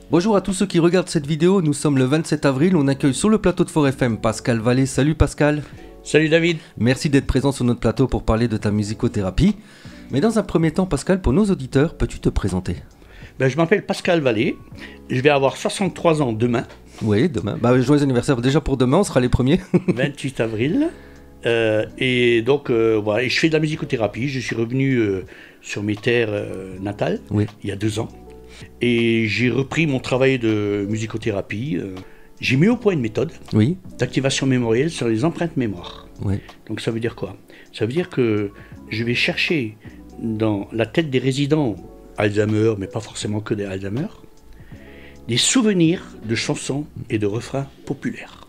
Bonjour à tous ceux qui regardent cette vidéo, nous sommes le 27 avril, on accueille sur le plateau de Fort FM Pascal Vallée. Salut Pascal. Salut David. Merci d'être présent sur notre plateau pour parler de ta musicothérapie. Mais dans un premier temps Pascal, pour nos auditeurs, peux-tu te présenter? Je m'appelle Pascal Vallée, je vais avoir 63 ans demain. Oui, demain. Joyeux anniversaire déjà pour demain, on sera les premiers. 28 avril. Et donc, voilà, et je fais de la musicothérapie. Je suis revenu sur mes terres natales, il y a 2 ans. Et j'ai repris mon travail de musicothérapie. J'ai mis au point une méthode d'activation mémorielle sur les empreintes mémoire. Donc ça veut dire quoi? Ça veut dire que je vais chercher dans la tête des résidents Alzheimer, mais pas forcément que des Alzheimer, des souvenirs de chansons et de refrains populaires.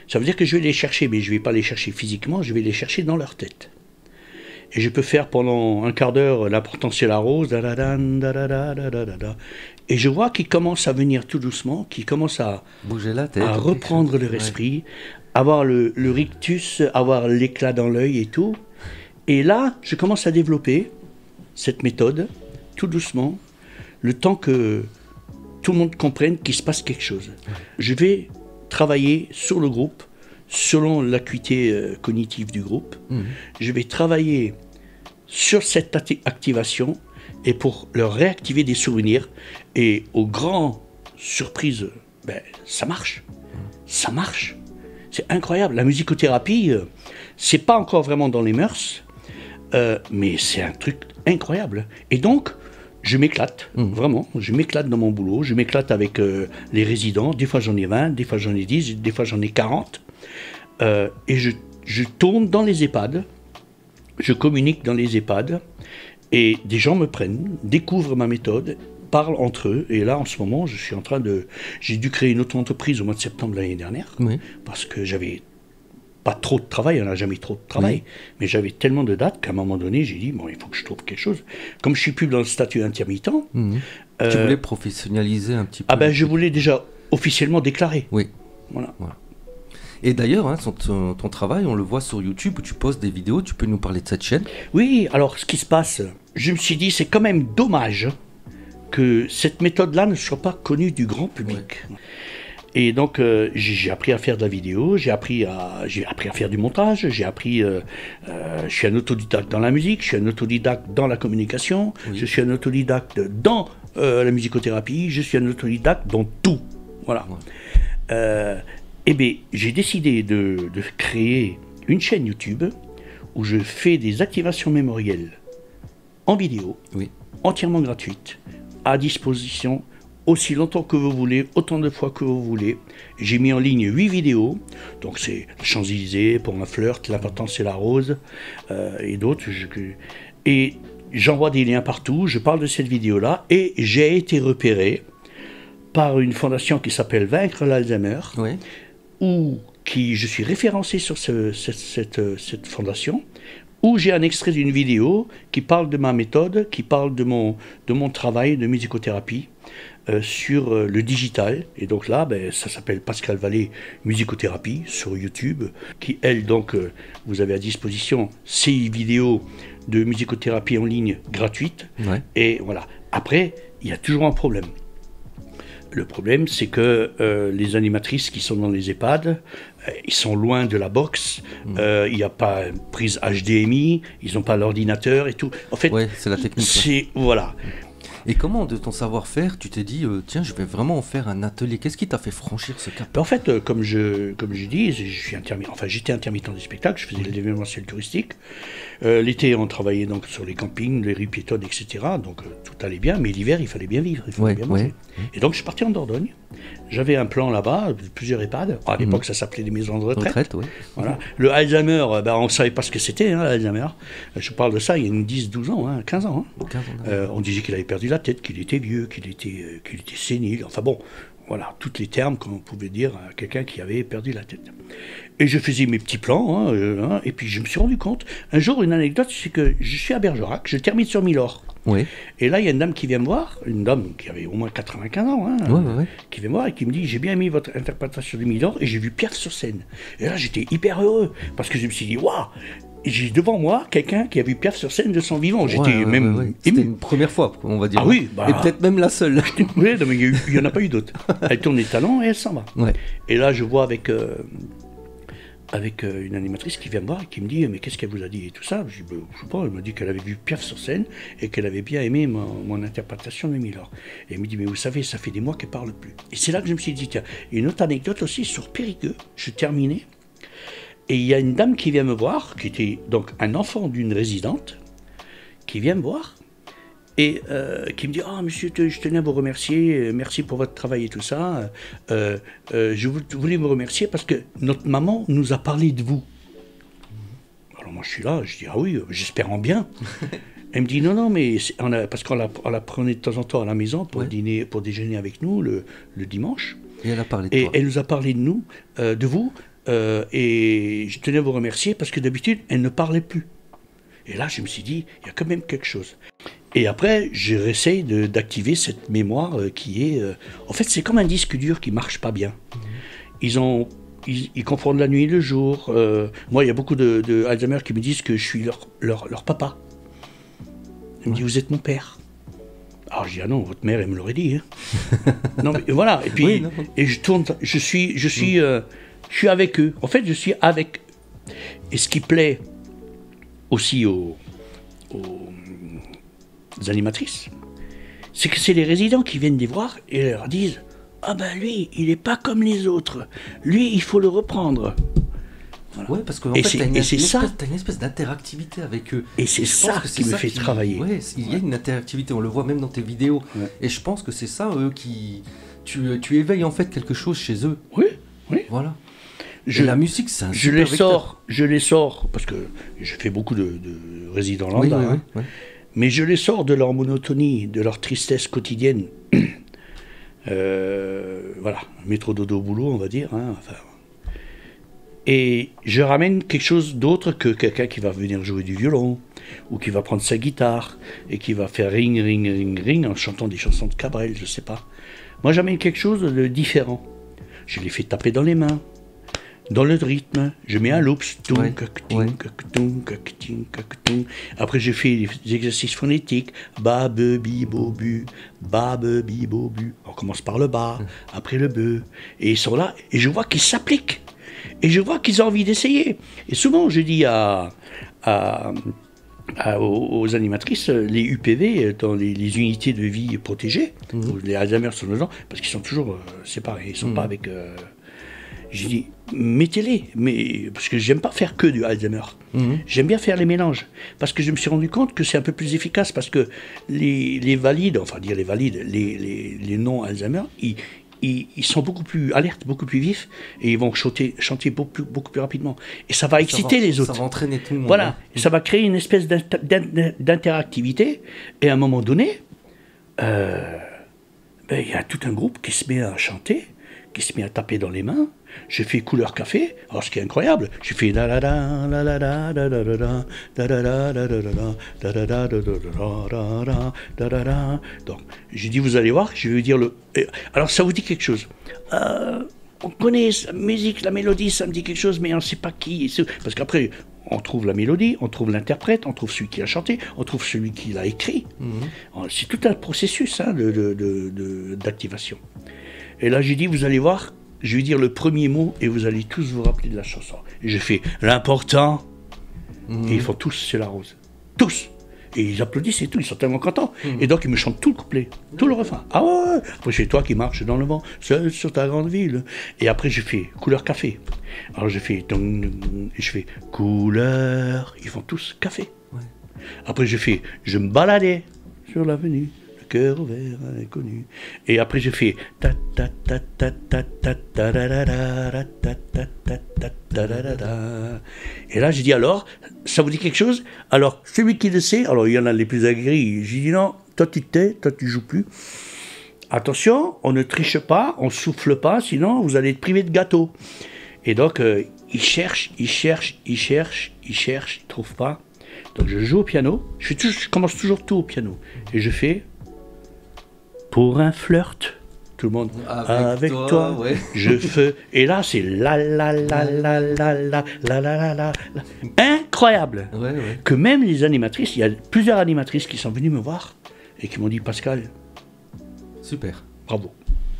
Ça veut dire que je vais les chercher, mais je ne vais pas les chercher physiquement, je vais les chercher dans leur tête. Et je peux faire pendant un quart d'heure l'important c'est la rose, et je vois qu'ils commencent à venir tout doucement, qu'ils commencent à bouger la tête, à reprendre leur esprit, avoir le rictus, avoir l'éclat dans l'œil et tout. Et là, je commence à développer cette méthode, tout doucement, le temps que tout le monde comprenne qu'il se passe quelque chose. Je vais travailler sur le groupe, selon l'acuité cognitive du groupe. Je vais travailler sur cette activation et pour leur réactiver des souvenirs. Et aux grandes surprises, ça marche. Ça marche. C'est incroyable. La musicothérapie, c'est pas encore vraiment dans les mœurs, mais c'est un truc incroyable. Et donc, je m'éclate, vraiment, je m'éclate dans mon boulot, je m'éclate avec les résidents, des fois j'en ai 20, des fois j'en ai 10, des fois j'en ai 40, et je tourne dans les EHPAD, je communique dans les EHPAD, et des gens me prennent, découvrent ma méthode, parlent entre eux, et là en ce moment j'ai dû créer une auto-entreprise au mois de septembre de l'année dernière, parce que j'avais pas trop de travail, on n'a jamais trop de travail, mais j'avais tellement de dates qu'à un moment donné, j'ai dit, bon, il faut que je trouve quelque chose. Comme je suis plus dans le statut intermittent... Tu voulais professionnaliser un petit peu je voulais déjà officiellement déclarer. Voilà. Et d'ailleurs, ton travail, on le voit sur YouTube, où tu postes des vidéos, tu peux nous parler de cette chaîne? Oui, alors ce qui se passe, je me suis dit, c'est quand même dommage que cette méthode-là ne soit pas connue du grand public. Et donc, j'ai appris à faire de la vidéo, j'ai appris à faire du montage, je suis un autodidacte dans la musique, je suis un autodidacte dans la communication, je suis un autodidacte dans la musicothérapie, je suis un autodidacte dans tout. Voilà. J'ai décidé de créer une chaîne YouTube où je fais des activations mémorielles en vidéo, entièrement gratuites, à disposition aussi longtemps que vous voulez, autant de fois que vous voulez. J'ai mis en ligne 8 vidéos, donc c'est Champs-Élysées, Pour un flirt, L'important c'est la rose, et d'autres. Et j'envoie des liens partout, je parle de cette vidéo-là, et j'ai été repéré par une fondation qui s'appelle Vaincre l'Alzheimer, je suis référencé sur cette fondation, où j'ai un extrait d'une vidéo qui parle de ma méthode, qui parle de mon travail de musicothérapie, sur le digital. Et donc là, ça s'appelle Pascal Vallée Musicothérapie sur YouTube, qui elle, donc, vous avez à disposition ces vidéos de musicothérapie en ligne gratuites. Et voilà. Après, il y a toujours un problème. Le problème, c'est que les animatrices qui sont dans les EHPAD, ils sont loin de la box, il n'y a pas une prise HDMI, ils n'ont pas l'ordinateur et tout. En fait, c'est la technique. Voilà. Et comment, de ton savoir-faire, tu t'es dit, tiens, je vais vraiment en faire un atelier? Qu'est-ce qui t'a fait franchir ce cap? En fait, comme je dis, j'étais intermittent du spectacle, je faisais de l'événementiel touristique. L'été, on travaillait donc sur les campings, les rues piétonnes, etc. Donc tout allait bien, mais l'hiver, il fallait bien vivre, il fallait bien manger. Et donc je suis parti en Dordogne. J'avais un plan là-bas, plusieurs EHPAD. À l'époque, ça s'appelait des maisons de retraite. Voilà. Le Alzheimer, on ne savait pas ce que c'était, l'Alzheimer. Je parle de ça il y a 10-12 ans, 15 ans. 15 ans. On disait qu'il avait perdu la tête, qu'il était vieux, qu'il était sénile. Enfin bon, voilà, tous les termes qu'on pouvait dire à quelqu'un qui avait perdu la tête. Et je faisais mes petits plans, et puis je me suis rendu compte, un jour, une anecdote, c'est que je suis à Bergerac, je termine sur Milor. Et là, il y a une dame qui vient me voir, une dame qui avait au moins 95 ans, qui vient me voir et qui me dit, j'ai bien aimé votre interprétation de Milor, et j'ai vu Pierre sur scène. Et là, j'étais hyper heureux, parce que je me suis dit, waouh, j'ai devant moi quelqu'un qui a vu Piaf sur scène de son vivant. J'étais même ému. C'était une première fois, on va dire. Ah oui, et peut-être même la seule. Oui, non, mais il n'y en a pas eu d'autres. Elle tourne les talons et elle s'en va. Ouais. Et là, je vois avec une animatrice qui vient me voir et qui me dit « Mais qu'est-ce qu'elle vous a dit ?» et tout ça. Je dis « Je sais pas, elle m'a dit qu'elle avait vu Piaf sur scène et qu'elle avait bien aimé mon interprétation de Milord. » Et elle me dit « Mais vous savez, ça fait des mois qu'elle parle plus. » Et c'est là que je me suis dit « Tiens, une autre anecdote aussi sur Périgueux. » Je terminais. Et il y a une dame qui vient me voir, qui était donc un enfant d'une résidente, qui vient me voir et qui me dit « Ah, monsieur, je tenais à vous remercier, merci pour votre travail et tout ça. Je voulais vous remercier parce que notre maman nous a parlé de vous. » Alors moi, je suis là, je dis « Ah oui, j'espère en bien. » Elle me dit « Non, non, mais parce qu'on la prenait de temps en temps à la maison pour dîner, pour déjeuner avec nous le dimanche. » Et elle a parlé de et toi. Elle nous a parlé de nous, de vous. Et je tenais à vous remercier parce que d'habitude, elle ne parlait plus. Et là, je me suis dit, il y a quand même quelque chose. Et après, j'essaie d'activer cette mémoire qui est... en fait, c'est comme un disque dur qui ne marche pas bien. Ils confondent la nuit et le jour. Moi, il y a beaucoup de Alzheimer qui me disent que je suis leur papa. Ils me disent, vous êtes mon père. Alors je dis, ah non, votre mère, elle me l'aurait dit. Hein. Non, mais voilà. Et puis, oui, et je tourne, je suis avec eux. En fait, je suis avec eux. Et ce qui plaît aussi aux animatrices, c'est que c'est les résidents qui viennent les voir et leur disent « Ah ben lui, il n'est pas comme les autres. Lui, il faut le reprendre. » Voilà. Ouais, parce qu'en fait, t'as une espèce d'interactivité avec eux. Et c'est ça qui me fait travailler. Ouais, il y a une interactivité, on le voit même dans tes vidéos. Ouais. Et je pense que c'est ça, eux, qui... Tu éveilles en fait quelque chose chez eux. Oui, oui. Voilà. La musique, c'est un super vecteur. Je les sors, parce que je fais beaucoup de résidents lambda, mais je les sors de leur monotonie, de leur tristesse quotidienne. Voilà, métro dodo boulot, on va dire. Hein, enfin. Et je ramène quelque chose d'autre que quelqu'un qui va venir jouer du violon, ou qui va prendre sa guitare, et qui va faire ring, ring, ring, ring, en chantant des chansons de Cabrel, je sais pas. Moi, j'amène quelque chose de différent. Je les fais taper dans les mains. Dans le rythme, je mets un loops. Après, je fais des exercices phonétiques. Ba, be, bi, bo, bu. Ba, be, bi, bo, bu. On commence par le ba, après le be. Et ils sont là, et je vois qu'ils s'appliquent. Et je vois qu'ils ont envie d'essayer. Et souvent, je dis aux animatrices, les UPV, dans les unités de vie protégées, les Alzheimer sur nos gens, parce qu'ils sont toujours séparés, ils ne sont pas avec... J'ai dit, mettez-les, mais parce que j'aime pas faire que du Alzheimer. J'aime bien faire les mélanges, parce que je me suis rendu compte que c'est un peu plus efficace, parce que les valides, enfin dire les valides, les non-Alzheimer, ils sont beaucoup plus alertes, beaucoup plus vifs, et ils vont chanter beaucoup plus rapidement. Et ça va exciter les autres. Ça va entraîner tout le monde. Voilà, et ça va créer une espèce d'interactivité, et à un moment donné, y a tout un groupe qui se met à chanter, qui se met à taper dans les mains. Je fais couleur café. Alors ce qui est incroyable, je fais da da da da da da da da da da da da da da da da da. Donc j'ai dit, vous allez voir, je vais vous dire le. Alors ça vous dit quelque chose. On connaît la musique, la mélodie, ça me dit quelque chose, mais on ne sait pas qui. Parce qu'après, on trouve la mélodie, on trouve l'interprète, on trouve celui qui a chanté, on trouve celui qui l'a écrit. C'est tout un processus d'activation. Et là, j'ai dit, vous allez voir, je vais dire le premier mot et vous allez tous vous rappeler de la chanson. Et je fais l'important. Et ils font tous C'est la rose. Tous. Et ils applaudissent et tout, ils sont tellement contents. Et donc, ils me chantent tout le couplet, tout le refrain. Ah ouais. Après, c'est toi qui marches dans le vent, seul sur ta grande ville. Et après, je fais couleur café. Alors, je fais et je fais couleur. Ils font tous café. Ouais. Après, je me baladais sur l'avenue. Cœur ouvert à l'inconnu. Et après je fais ta ta ta ta ta ta ta ta ta ta. Et là j'ai dit, alors ça vous dit quelque chose? Alors celui qui le sait, alors il y en a les plus aguerris, j'ai dit non, toi tu te tais, toi tu joues plus. Attention, on ne triche pas, on souffle pas, sinon vous allez être privé de gâteau. Et donc il cherche, il trouve pas. Donc je joue au piano, je commence toujours tout au piano et je fais pour un flirt. tout le monde. Avec toi, ouais. je fais. Et là, c'est la la la la la la la la la la. Incroyable. Ouais, ouais. Que même les animatrices, il y a plusieurs animatrices qui sont venues me voir et qui m'ont dit Pascal, Super. bravo.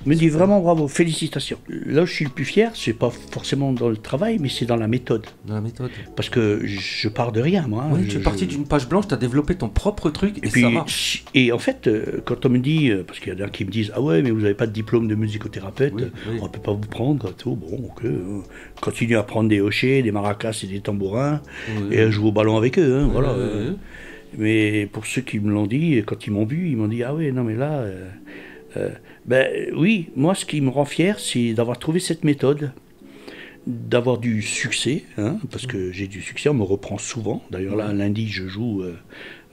Me dit vraiment bravo, félicitations. Là où je suis le plus fier, c'est pas forcément dans le travail, mais c'est dans la méthode. Dans la méthode. Parce que je pars de rien, moi. Oui, tu es parti d'une page blanche, tu as développé ton propre truc et puis, ça marche. Et en fait, quand on me dit, parce qu'il y en a qui me disent, ah ouais, mais vous n'avez pas de diplôme de musicothérapeute, Oui, oui. on ne peut pas vous prendre, tout. Bon, ok, continue à prendre des hochets, des maracas et des tambourins, Oui. et à jouer au ballon avec eux, hein, voilà. Oui. Mais pour ceux qui me l'ont dit, quand ils m'ont vu, ils m'ont dit, ah ouais, non mais là... ben oui, moi ce qui me rend fier, c'est d'avoir trouvé cette méthode, d'avoir du succès, hein, parce que j'ai du succès, on me reprend souvent. D'ailleurs là, lundi, je joue,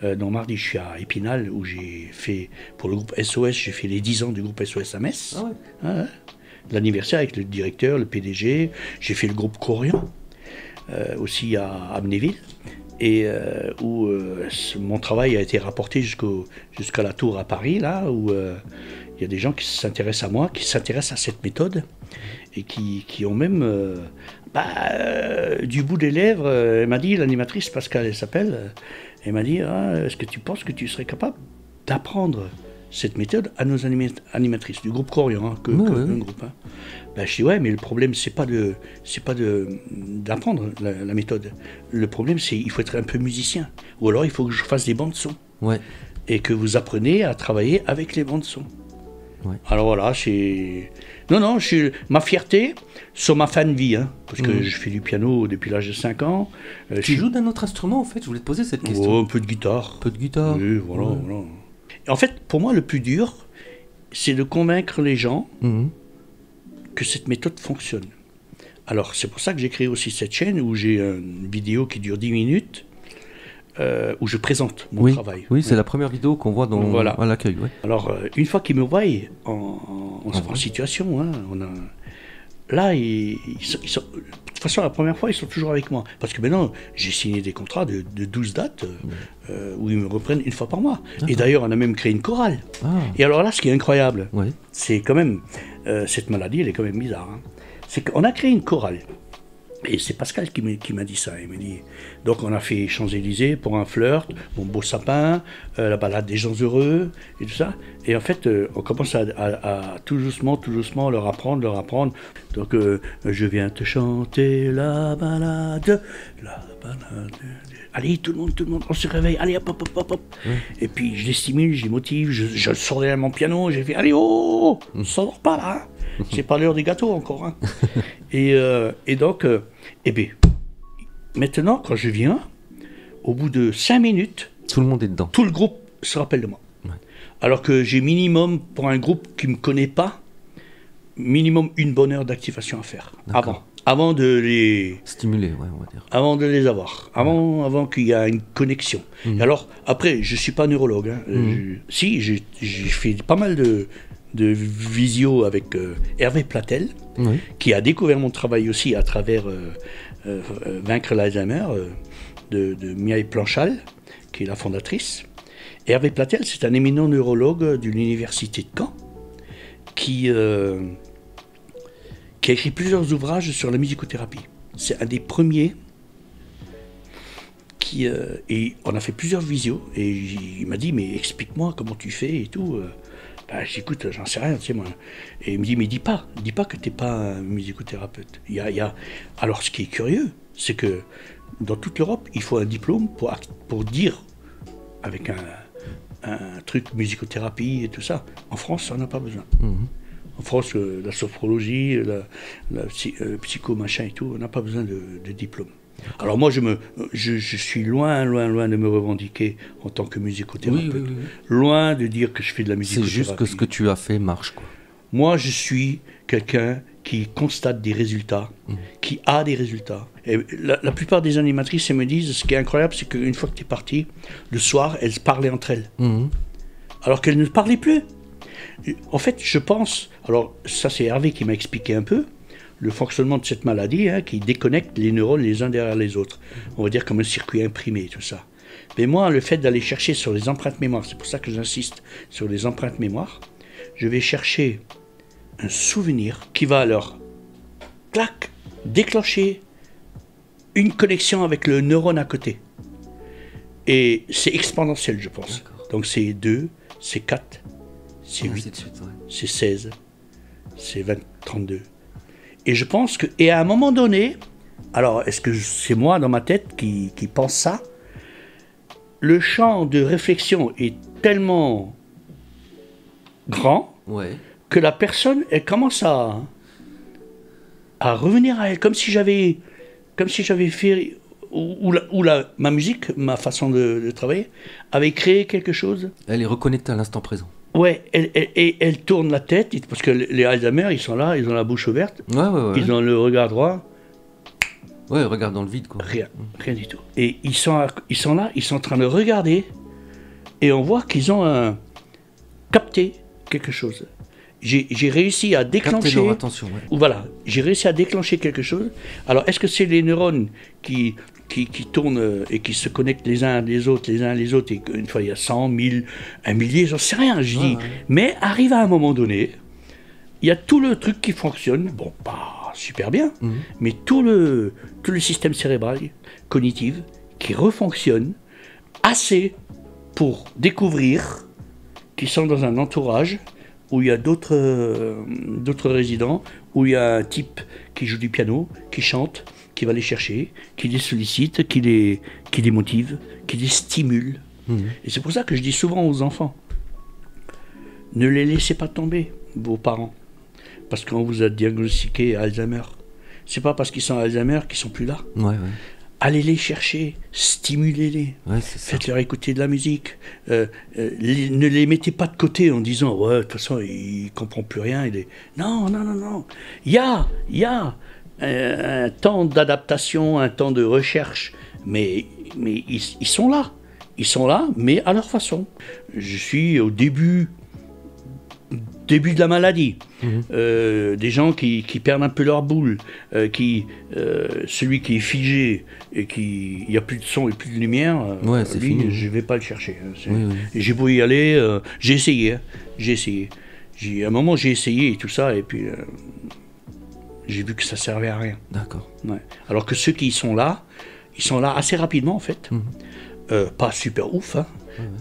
non, mardi, je suis à Épinal, où j'ai fait, pour le groupe SOS, j'ai fait les 10 ans du groupe SOS à Metz. Ah ouais. Ouais. L'anniversaire avec le directeur, le PDG, j'ai fait le groupe Corian, aussi à Amnéville. Et où mon travail a été rapporté jusqu'à la tour à Paris, là, où il y a des gens qui s'intéressent à moi, qui s'intéressent à cette méthode, et qui ont même, du bout des lèvres, elle m'a dit, l'animatrice Pascal, elle s'appelle, elle m'a dit, est-ce que tu penses que tu serais capable d'apprendre cette méthode à nos animatrices du groupe Corian, un groupe. Hein. Ben, je dis ouais, mais le problème c'est pas d'apprendre la méthode. Le problème c'est il faut être un peu musicien, ou alors il faut que je fasse des bandes son. Ouais. Et que vous apprenez à travailler avec les bandes son. Ouais. Alors voilà, non, ma fierté sur ma fin de vie, hein, parce que je fais du piano depuis l'âge de 5 ans. Tu joues d'un autre instrument en fait? Je voulais te poser cette question. Oh, un peu de guitare. Un peu de guitare. Oui, voilà. En fait, pour moi, le plus dur, c'est de convaincre les gens que cette méthode fonctionne. Alors, c'est pour ça que j'ai créé aussi cette chaîne où j'ai une vidéo qui dure 10 minutes, où je présente mon travail. Oui, c'est la première vidéo qu'on voit à l'accueil. Ouais. Alors, une fois qu'ils me voient en situation, hein, là, ils sont, de toute façon, la première fois, ils sont toujours avec moi. Parce que maintenant, j'ai signé des contrats de 12 dates où ils me reprennent une fois par mois. Et d'ailleurs, on a même créé une chorale. Et alors là, ce qui est incroyable, c'est quand même, cette maladie, elle est quand même bizarre. Hein. C'est qu'on a créé une chorale. Et c'est Pascal qui m'a dit ça. Il m'a dit, donc on a fait Champs-Élysées pour un flirt, Mon beau sapin, la balade des gens heureux, et tout ça. Et en fait, on commence à tout doucement leur apprendre. Donc, je viens te chanter la balade. Allez, tout le monde, on se réveille. Allez, hop. Et puis, je les stimule, je les motive, je sors derrière mon piano, j'ai fait, allez, on ne s'endort pas là. C'est pas l'heure des gâteaux encore. Hein. Et donc, maintenant, quand je viens, au bout de 5 minutes, tout le monde est dedans. Tout le groupe se rappelle de moi. Ouais. Alors que j'ai minimum, pour un groupe qui ne me connaît pas, minimum une bonne heure d'activation à faire. Avant de les... Stimuler, ouais, on va dire. Avant de les avoir. Avant qu'il y ait une connexion. Et alors, après, je ne suis pas neurologue. Hein. Si, j'ai fait pas mal de visio avec Hervé Platel, qui a découvert mon travail aussi à travers Vaincre l'Alzheimer de Miaille Planchal, qui est la fondatrice. Et Hervé Platel, c'est un éminent neurologue de l'université de Caen qui a écrit plusieurs ouvrages sur la musicothérapie. C'est un des premiers et on a fait plusieurs visios et il m'a dit mais explique-moi comment tu fais et tout. J'écoute, j'en sais rien, tu sais moi. Et il me dit, mais dis pas que t'es pas un musicothérapeute. Alors, ce qui est curieux, c'est que dans toute l'Europe, il faut un diplôme pour dire, avec un truc musicothérapie et tout ça. En France, on n'a pas besoin. En France, la sophrologie, la psycho-machin et tout, on n'a pas besoin de diplôme. Alors moi, je suis loin de me revendiquer en tant que musicothérapeute. Oui. Loin de dire que je fais de la musicothérapie. C'est juste que ce que tu as fait marche, quoi. Moi, je suis quelqu'un qui constate des résultats, qui a des résultats. Et la plupart des animatrices, elles me disent, ce qui est incroyable, c'est qu'une fois que tu es parti, le soir, elles parlaient entre elles. Alors qu'elles ne parlaient plus. En fait, je pense... Alors, ça, c'est Hervé qui m'a expliqué un peu le fonctionnement de cette maladie, hein, qui déconnecte les neurones les uns derrière les autres. On va dire comme un circuit imprimé, tout ça. Mais moi, le fait d'aller chercher sur les empreintes mémoire, c'est pour ça que j'insiste sur les empreintes mémoire, je vais chercher un souvenir qui va alors, clac, déclencher une connexion avec le neurone à côté. Et c'est exponentiel, je pense. Donc c'est 2, c'est 4, c'est 8, c'est 16, c'est 20, 32. Et je pense que, et à un moment donné, alors est-ce que c'est moi dans ma tête qui pense ça? Le champ de réflexion est tellement grand que la personne, elle commence à revenir à elle, comme si j'avais fait, ma musique, ma façon de travailler, avait créé quelque chose. Elle est reconnectée à l'instant présent. Ouais, elle tourne la tête, parce que les Alzheimer, ils sont là, ils ont la bouche ouverte, ils ont le regard droit. Ouais, regarde dans le vide, quoi. Rien du tout. Et ils sont là, ils sont en train de regarder, et on voit qu'ils ont capté quelque chose. J'ai réussi à déclencher. Capter leur attention, Voilà, j'ai réussi à déclencher quelque chose. Alors, est-ce que c'est les neurones qui tournent et qui se connectent les uns les autres, et qu'une fois il y a 100, 1000, un millier, j'en sais rien, je dis. Mais arrive à un moment donné, il y a tout le truc qui fonctionne, bon, pas super bien, mais tout le système cérébral, cognitif, qui refonctionne assez pour découvrir qu'ils sont dans un entourage où il y a d'autres résidents, où il y a un type qui joue du piano, qui chante, qui va les chercher, qui les sollicite, qui les motive, qui les stimule. Et c'est pour ça que je dis souvent aux enfants, ne les laissez pas tomber, vos parents, parce qu'on vous a diagnostiqué Alzheimer. C'est pas parce qu'ils sont Alzheimer qu'ils sont plus là. Allez les chercher, stimulez-les, faites-leur écouter de la musique, ne les mettez pas de côté en disant « ouais, de toute façon, il ne comprend plus rien ». Non. Il y a un temps d'adaptation, un temps de recherche, mais ils sont là. Ils sont là, mais à leur façon. Je suis au début de la maladie. Des gens qui perdent un peu leur boule, celui qui est figé et il n'y a plus de son et plus de lumière, c'est lui, fini. je ne vais pas le chercher. Et j'ai beau y aller, j'ai essayé. À un moment, j'ai essayé et tout ça, et puis j'ai vu que ça ne servait à rien. D'accord. Alors que ceux qui sont là, ils sont là assez rapidement, en fait. Pas super ouf,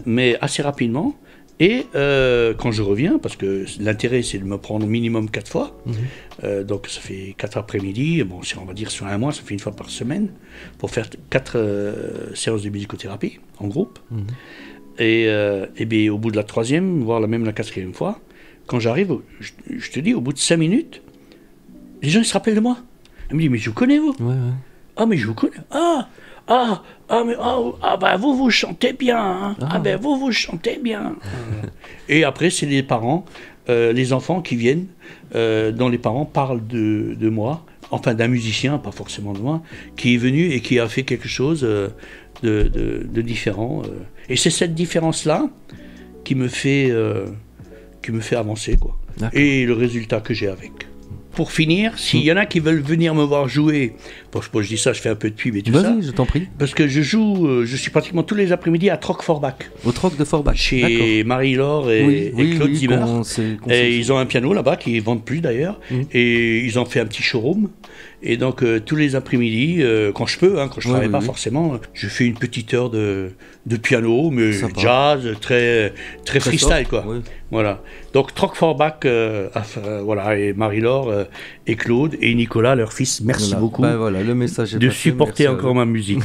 mais assez rapidement. Et quand je reviens, parce que l'intérêt c'est de me prendre au minimum 4 fois, donc ça fait 4 après-midi, bon, on va dire sur un mois, ça fait une fois par semaine, pour faire 4 séances de musicothérapie en groupe. Et bien, au bout de la 3e, voire même la 4e fois, quand j'arrive, je te dis, au bout de 5 minutes, les gens ils se rappellent de moi. Ils me disent, mais je vous connais vous. Ah, mais je vous connais. Ben vous chantez bien. Ben vous chantez bien. Et après, c'est les parents, les enfants qui viennent, dont les parents parlent de moi, enfin d'un musicien, pas forcément de moi, qui est venu et qui a fait quelque chose de différent. Et c'est cette différence-là qui me fait avancer, quoi. Et le résultat que j'ai avec. Pour finir, s'il y en a qui veulent venir me voir jouer, bon, je dis ça, je fais un peu de pub et tout ça. Vas-y, je t'en prie. Parce que je suis pratiquement tous les après-midi à Troc Forbach. Au Troc de Forbach. Chez Marie-Laure et Claude Zimmer. Et ils ont un piano là-bas qui ne vendent plus d'ailleurs. Et ils ont fait un petit showroom. Et donc tous les après-midi, quand je peux, quand je ne travaille pas forcément, je fais une petite heure de piano, mais jazz, très freestyle, quoi. Voilà. Donc Troc Forbach, voilà, et Marie-Laure et Claude et Nicolas, leur fils, merci beaucoup le message est de supporter encore ma musique.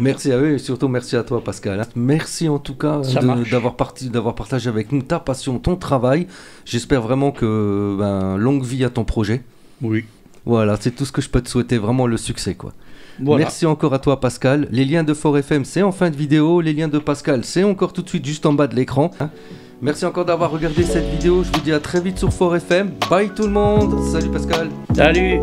Merci à eux et surtout merci à toi, Pascal. Merci en tout cas d'avoir partagé avec nous ta passion, ton travail. J'espère vraiment que longue vie à ton projet. Oui. Voilà, c'est tout ce que je peux te souhaiter, vraiment le succès, quoi. Voilà. Merci encore à toi, Pascal. Les liens de Fort FM, c'est en fin de vidéo. Les liens de Pascal, c'est encore tout de suite juste en bas de l'écran. Merci encore d'avoir regardé cette vidéo. Je vous dis à très vite sur Fort FM. Bye tout le monde. Salut Pascal. Salut.